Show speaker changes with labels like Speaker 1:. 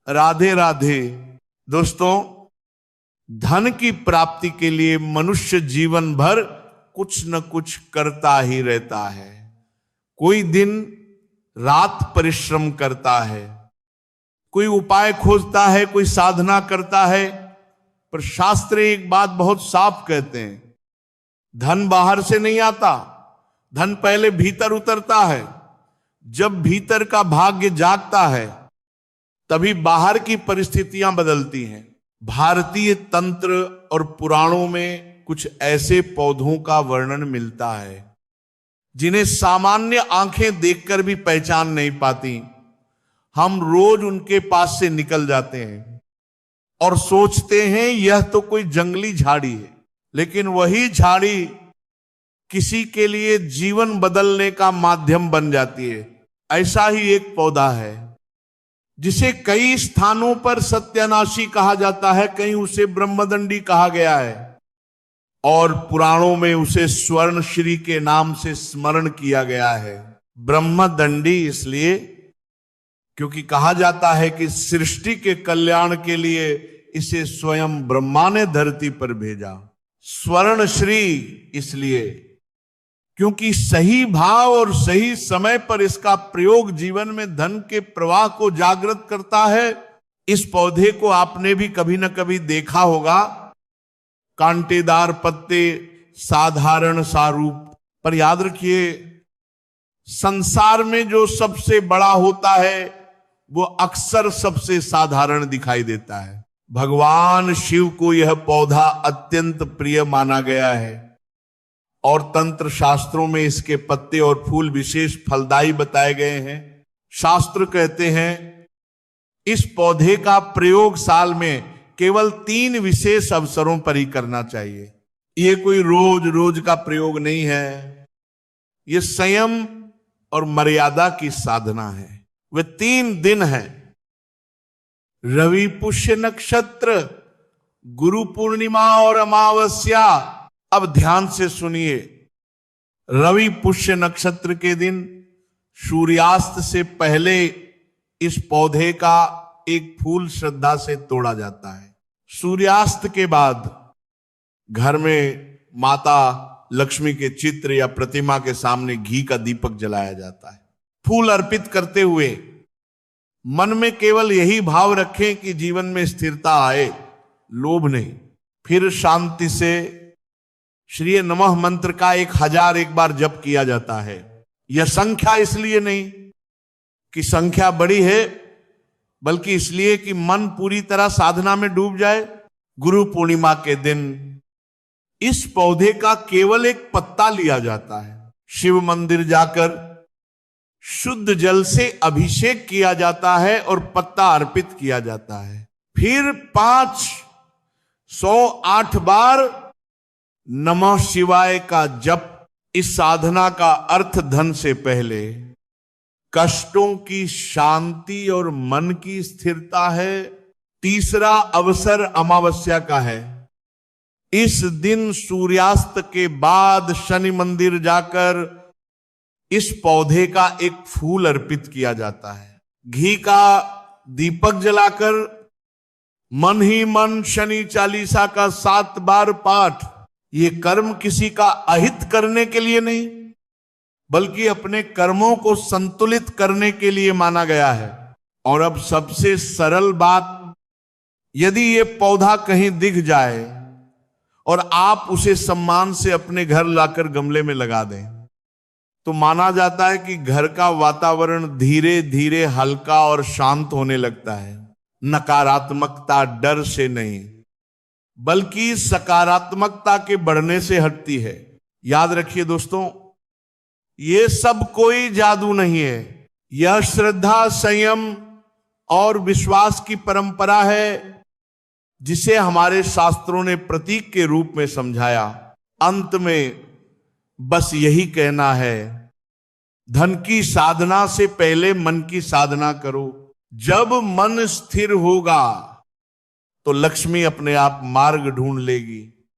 Speaker 1: राधे राधे। दोस्तों, धन की प्राप्ति के लिए मनुष्य जीवन भर कुछ न कुछ करता ही रहता है। कोई दिन रात परिश्रम करता है, कोई उपाय खोजता है, कोई साधना करता है। पर शास्त्र एक बात बहुत साफ कहते हैं, धन बाहर से नहीं आता, धन पहले भीतर उतरता है। जब भीतर का भाग्य जागता है तभी बाहर की परिस्थितियां बदलती हैं। भारतीय तंत्र और पुराणों में कुछ ऐसे पौधों का वर्णन मिलता है जिन्हें सामान्य आंखें देखकर भी पहचान नहीं पाती। हम रोज उनके पास से निकल जाते हैं और सोचते हैं यह तो कोई जंगली झाड़ी है, लेकिन वही झाड़ी किसी के लिए जीवन बदलने का माध्यम बन जाती है। ऐसा ही एक पौधा है जिसे कई स्थानों पर सत्यानाशी कहा जाता है, कहीं उसे ब्रह्मदंडी कहा गया है और पुराणों में उसे स्वर्णश्री के नाम से स्मरण किया गया है। ब्रह्मदंडी इसलिए क्योंकि कहा जाता है कि सृष्टि के कल्याण के लिए इसे स्वयं ब्रह्मा ने धरती पर भेजा। स्वर्णश्री इसलिए क्योंकि सही भाव और सही समय पर इसका प्रयोग जीवन में धन के प्रवाह को जागृत करता है। इस पौधे को आपने भी कभी न कभी देखा होगा, कांटेदार पत्ते, साधारण सा रूप। पर याद रखिए, संसार में जो सबसे बड़ा होता है वो अक्सर सबसे साधारण दिखाई देता है। भगवान शिव को यह पौधा अत्यंत प्रिय माना गया है और तंत्र शास्त्रों में इसके पत्ते और फूल विशेष फलदायी बताए गए हैं। शास्त्र कहते हैं इस पौधे का प्रयोग साल में केवल 3 विशेष अवसरों पर ही करना चाहिए। ये कोई रोज रोज का प्रयोग नहीं है, ये संयम और मर्यादा की साधना है। वे 3 दिन हैं, रवि पुष्य नक्षत्र, गुरु पूर्णिमा और अमावस्या। अब ध्यान से सुनिए, रवि पुष्य नक्षत्र के दिन सूर्यास्त से पहले इस पौधे का एक फूल श्रद्धा से तोड़ा जाता है। सूर्यास्त के बाद घर में माता लक्ष्मी के चित्र या प्रतिमा के सामने घी का दीपक जलाया जाता है। फूल अर्पित करते हुए मन में केवल यही भाव रखें कि जीवन में स्थिरता आए, लोभ नहीं। फिर शांति से श्री नमः मंत्र का 1001 बार जप किया जाता है। यह संख्या इसलिए नहीं कि संख्या बड़ी है, बल्कि इसलिए कि मन पूरी तरह साधना में डूब जाए। गुरु पूर्णिमा के दिन इस पौधे का केवल एक पत्ता लिया जाता है, शिव मंदिर जाकर शुद्ध जल से अभिषेक किया जाता है और पत्ता अर्पित किया जाता है। फिर 508 बार नमः शिवाय का जप। इस साधना का अर्थ धन से पहले कष्टों की शांति और मन की स्थिरता है। तीसरा अवसर अमावस्या का है। इस दिन सूर्यास्त के बाद शनि मंदिर जाकर इस पौधे का एक फूल अर्पित किया जाता है। घी का दीपक जलाकर मन ही मन शनि चालीसा का 7 बार पाठ। ये कर्म किसी का अहित करने के लिए नहीं, बल्कि अपने कर्मों को संतुलित करने के लिए माना गया है। और अब सबसे सरल बात, यदि ये पौधा कहीं दिख जाए और आप उसे सम्मान से अपने घर लाकर गमले में लगा दें, तो माना जाता है कि घर का वातावरण धीरे धीरे हल्का और शांत होने लगता है। नकारात्मकता डर से नहीं, बल्कि सकारात्मकता के बढ़ने से हटती है। याद रखिए दोस्तों, ये सब कोई जादू नहीं है, यह श्रद्धा, संयम और विश्वास की परंपरा है जिसे हमारे शास्त्रों ने प्रतीक के रूप में समझाया। अंत में बस यही कहना है, धन की साधना से पहले मन की साधना करो। जब मन स्थिर होगा तो लक्ष्मी अपने आप मार्ग ढूंढ लेगी।